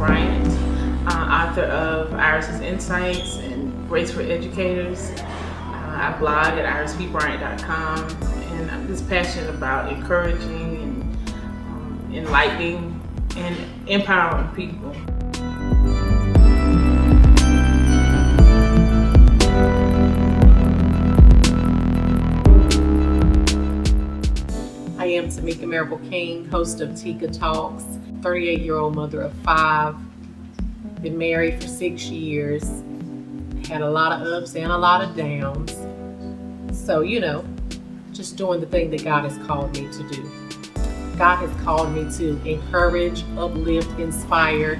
Bryant, author of Iris's Insights and Grace for Educators. I blog at irispbryant.com, and I'm just passionate about encouraging and enlightening and empowering people. I am Tamika Marable King, host of Tika Talks, 38-year-old mother of 5, been married for 6 years, had a lot of ups and a lot of downs. So, just doing the thing that God has called me to do. God has called me to encourage, uplift, inspire,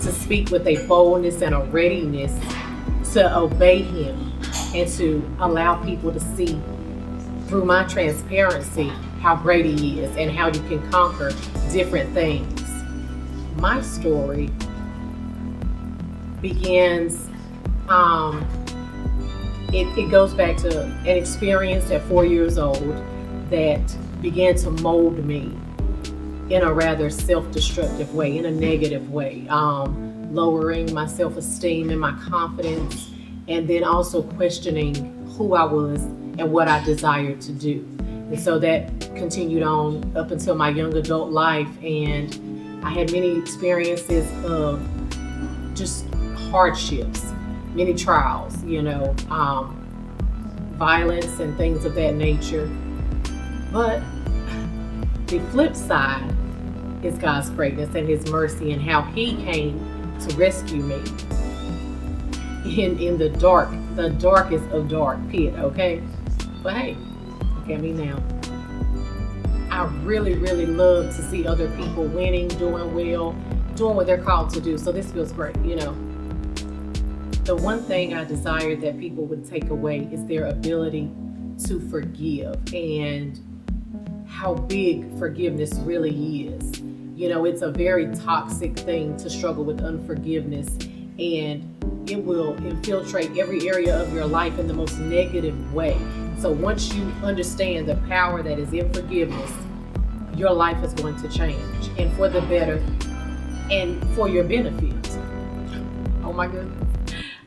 to speak with a boldness and a readiness to obey Him and to allow people to see through my transparency how great He is and how you can conquer different things. My story begins, it goes back to an experience at 4 years old that began to mold me in a rather self-destructive way, in a negative way, lowering my self-esteem and my confidence, and then also questioning who I was and what I desired to do. And so that continued on up until my young adult life, and I had many experiences of just hardships, many trials, violence and things of that nature. But the flip side is God's greatness and His mercy and how He came to rescue me in the darkest of dark pit, okay? But hey, look at me now. I really, really love to see other people winning, doing well, doing what they're called to do. So this feels great, The one thing I desire that people would take away is their ability to forgive and how big forgiveness really is. It's a very toxic thing to struggle with unforgiveness, and it will infiltrate every area of your life in the most negative way. So once you understand the power that is in forgiveness, your life is going to change, and for the better and for your benefit. Oh my goodness.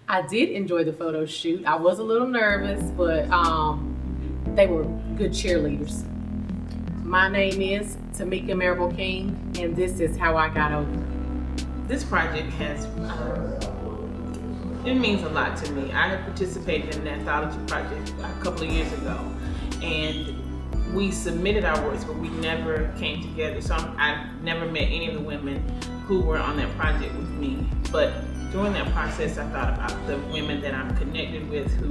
I did enjoy the photo shoot. I was a little nervous, but they were good cheerleaders. My name is Tamika Marable King, and this is how I got over. This project it means a lot to me. I had participated in an anthology project a couple of years ago, and we submitted our works, but we never came together. So I never met any of the women who were on that project with me. But during that process, I thought about the women that I'm connected with who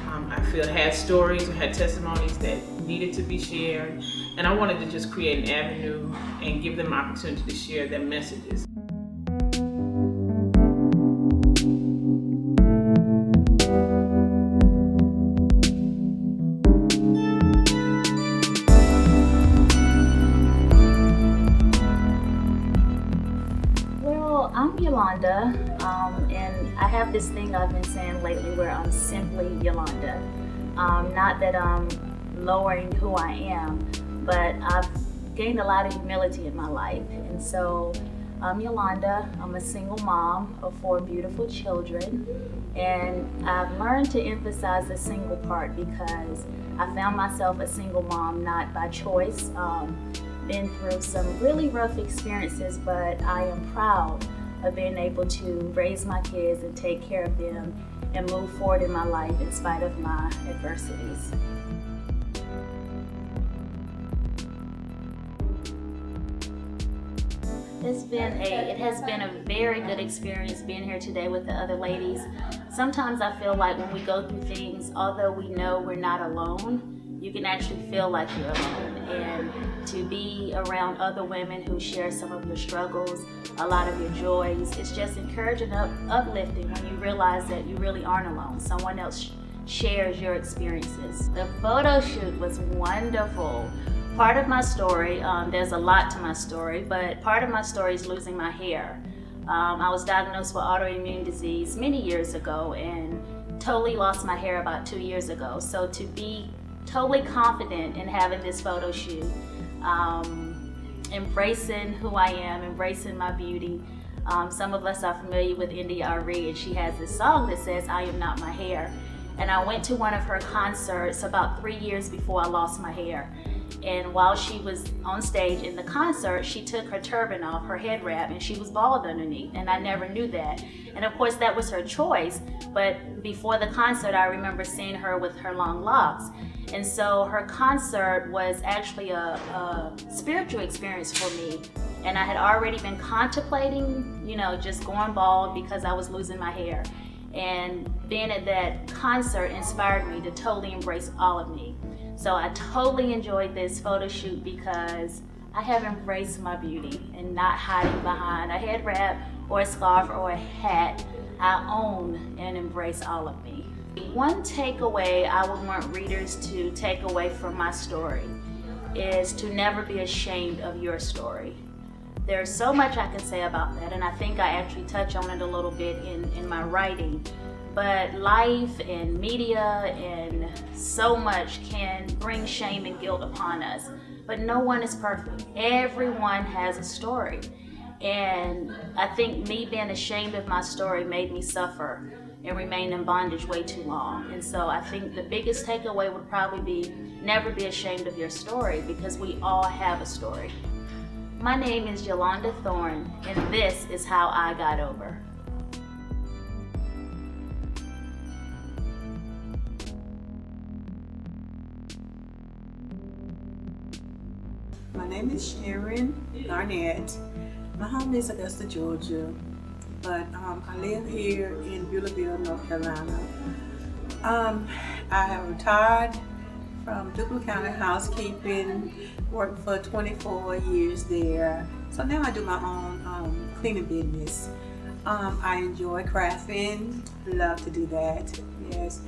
I feel had stories or had testimonies that needed to be shared. And I wanted to just create an avenue and give them an opportunity to share their messages. I'm Yolanda, and I have this thing I've been saying lately where I'm simply Yolanda. Not that I'm lowering who I am, but I've gained a lot of humility in my life. And so I'm Yolanda. I'm a single mom of 4 beautiful children, and I've learned to emphasize the single part because I found myself a single mom not by choice. Been through some really rough experiences, but I am proud of being able to raise my kids and take care of them and move forward in my life in spite of my adversities. It has been a very good experience being here today with the other ladies. Sometimes I feel like when we go through things, although we know we're not alone, you can actually feel like you're alone. And to be around other women who share some of your struggles, a lot of your joys, it's just encouraging, uplifting when you realize that you really aren't alone. Someone else shares your experiences. The photo shoot was wonderful. Part of my story, there's a lot to my story, but part of my story is losing my hair. I was diagnosed with autoimmune disease many years ago and totally lost my hair about 2 years ago. So to be totally confident in having this photo shoot, embracing who I am, embracing my beauty, Some of us are familiar with India Arie, and she has this song that says, "I am not my hair." And I went to one of her concerts about 3 years before I lost my hair. And while she was on stage in the concert, she took her turban off, her head wrap, and she was bald underneath, and I never knew that. And of course that was her choice, but before the concert I remember seeing her with her long locks. And so her concert was actually a spiritual experience for me. And I had already been contemplating, just going bald because I was losing my hair. And being at that concert inspired me to totally embrace all of me. So I totally enjoyed this photo shoot because I have embraced my beauty and not hiding behind a head wrap or a scarf or a hat. I own and embrace all of me. One takeaway I would want readers to take away from my story is to never be ashamed of your story. There's so much I can say about that, and I think I actually touch on it a little bit in my writing. But life and media and so much can bring shame and guilt upon us. But no one is perfect. Everyone has a story. And I think me being ashamed of my story made me suffer and remain in bondage way too long. And so I think the biggest takeaway would probably be never be ashamed of your story, because we all have a story. My name is Yolanda Thorne, and this is how I got over. My name is Sharon Garnett. My home is Augusta, Georgia, but I live here in Beulaville, North Carolina. I have retired from Duplin County housekeeping, worked for 24 years there. So now I do my own cleaning business. I enjoy crafting, love to do that, yes.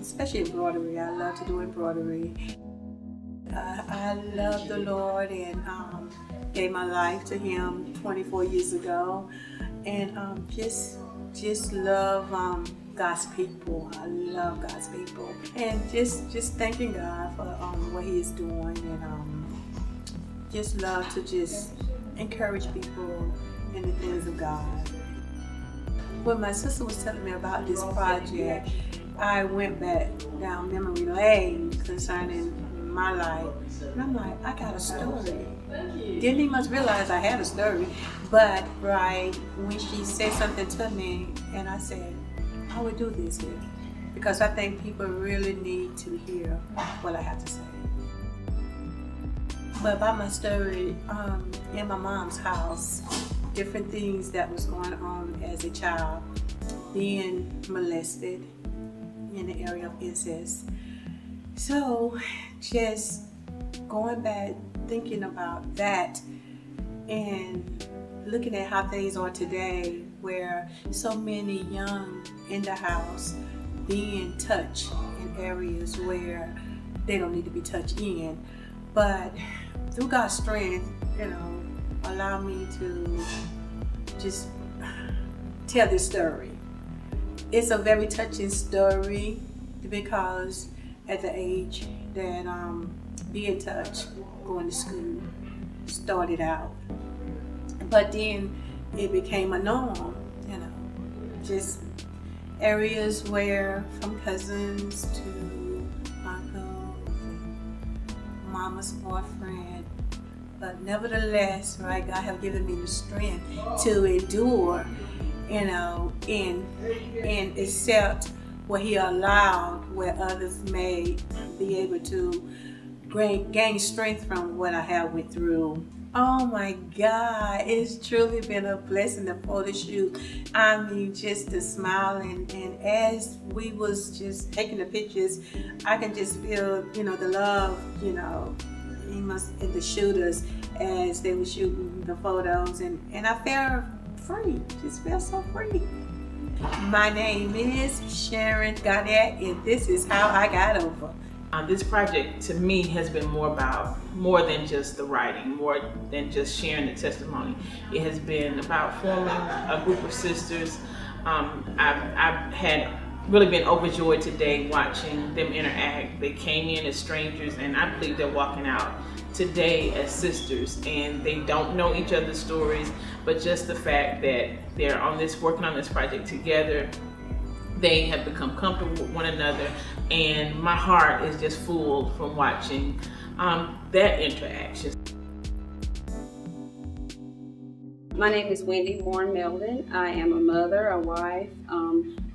Especially embroidery, I love to do embroidery. I love the Lord and gave my life to Him 24 years ago, and just love God's people. I love God's people, and just thanking God for what He is doing, and just love to just encourage people in the things of God. When my sister was telling me about this project, I went back down memory lane concerning my life, and I'm like, I got a story. Didn't even much realize I had a story, but right when she said something to me, and I said, I would do this here, because I think people really need to hear what I have to say. But about my story, in my mom's house, different things that was going on as a child, being molested in the area of incest. So just going back, thinking about that, and looking at how things are today, where so many young in the house being touched in areas where they don't need to be touched in. But through God's strength, allow me to just tell this story. It's a very touching story, because at the age that being touched, going to school, started out. But then it became a norm, just areas where from cousins to uncles and mama's boyfriend. But nevertheless, right, God have given me the strength to endure, and accept what He allowed, where others may be able to gain strength from what I have went through. Oh my God, it's truly been a blessing to photo shoot. I mean, just the smile, and as we was just taking the pictures, I can just feel, the love, in the shooters as they were shooting the photos, and I felt free, just felt so free. My name is Sharon Garnett, and this is how I got over. This project to me has been more than just the writing, more than just sharing the testimony. It has been about forming a group of sisters. I've had really been overjoyed today watching them interact. They came in as strangers, and I believe they're walking out today as sisters, and they don't know each other's stories, but just the fact that they're working on this project together, they have become comfortable with one another, and my heart is just full from watching that interaction. My name is Wendy Warren Melvin. I am a mother, a wife.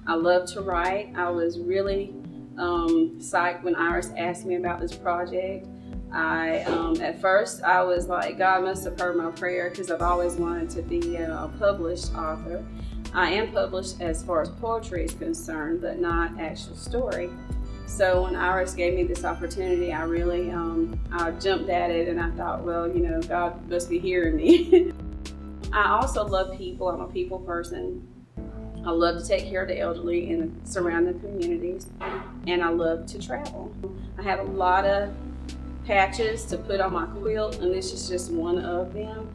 I love to write. I was really psyched when Iris asked me about this project. At first I was like, God must have heard my prayer, because I've always wanted to be a published author. I am published as far as poetry is concerned, but not actual story. So when Iris gave me this opportunity, I really I jumped at it, and I thought, well, you know, God must be hearing me. I also love people. I'm a people person. I love to take care of the elderly in the surrounding communities, and I love to travel. I have a lot of patches to put on my quilt, and this is just one of them.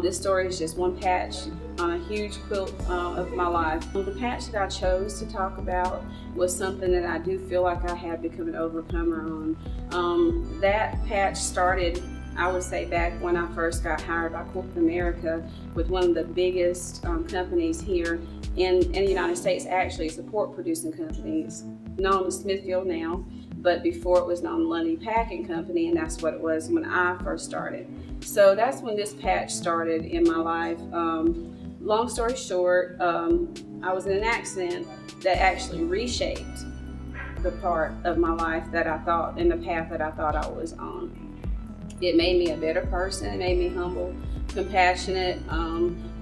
This story is just one patch on a huge quilt of my life. The patch that I chose to talk about was something that I do feel like I have become an overcomer on. That patch started, I would say, back when I first got hired by corporate America with one of the biggest companies here in the United States. Actually, it's a pork producing company. It's known as Smithfield now, but before it was known Lundy Packing Company, and that's what it was when I first started. So that's when this patch started in my life. Long story short, I was in an accident that actually reshaped the part of my life that I thought, and the path that I thought I was on. It made me a better person. It made me humble, compassionate,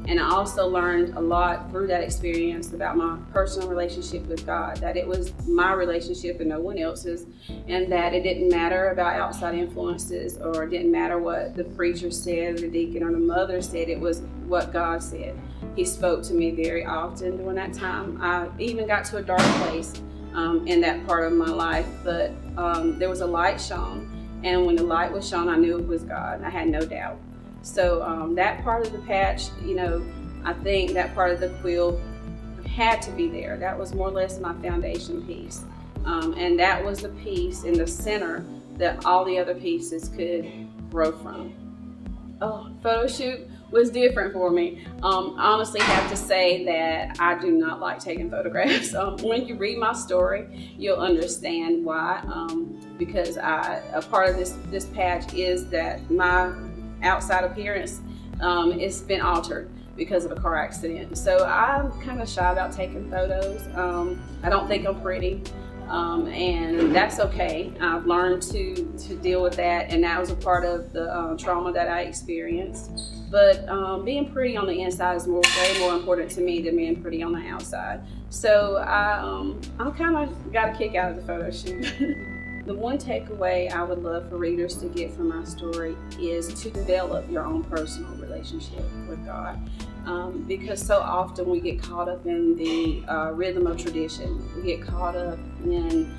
and I also learned a lot through that experience about my personal relationship with God, that it was my relationship and no one else's, and that it didn't matter about outside influences, or it didn't matter what the preacher said, or the deacon or the mother said. It was what God said. He spoke to me very often during that time. I even got to a dark place in that part of my life, but there was a light shone. And when the light was shown, I knew it was God. I had no doubt. So that part of the patch, you know, I think that part of the quilt had to be there. That was more or less my foundation piece. And that was the piece in the center that all the other pieces could grow from. Oh, photo shoot was different for me. Honestly, have to say that I do not like taking photographs. When you read my story, you'll understand why. Because a part of this patch is that my outside appearance it's been altered because of a car accident. So I'm kind of shy about taking photos. I don't think I'm pretty, and that's okay. I've learned to deal with that, and that was a part of the trauma that I experienced. But being pretty on the inside is way more important to me than being pretty on the outside. So I kind of got a kick out of the photo shoot. The one takeaway I would love for readers to get from my story is to develop your own personal relationship with God. Because so often we get caught up in the rhythm of tradition. We get caught up in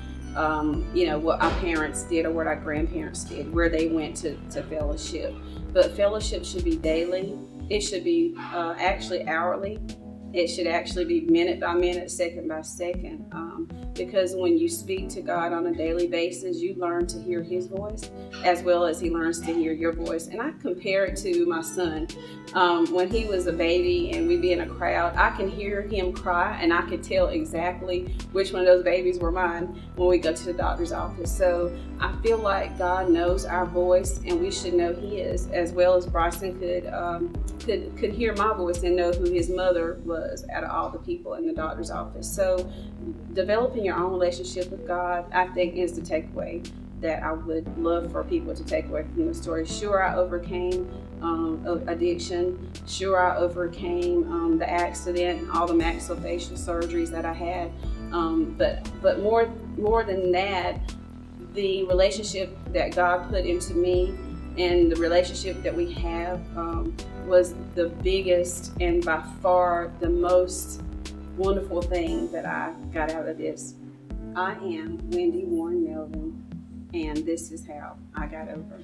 you know, what our parents did or what our grandparents did, where they went to fellowship. But fellowship should be daily. It should be actually hourly. It should actually be minute by minute, second by second. Because when you speak to God on a daily basis, you learn to hear His voice as well as He learns to hear your voice. And I compare it to my son. When he was a baby and we'd be in a crowd, I can hear him cry, and I could tell exactly which one of those babies were mine when we go to the doctor's office. So I feel like God knows our voice, and we should know His, as well as Bryson could hear my voice and know who his mother was out of all the people in the doctor's office. So developing your own relationship with God, I think, is the takeaway that I would love for people to take away from the story. Sure, I overcame addiction. Sure, I overcame the accident and all the maxillofacial surgeries that I had. But more than that, the relationship that God put into me and the relationship that we have was the biggest and by far the most wonderful thing that I got out of this. I am Wendy Warren Melvin, and this is how I got over.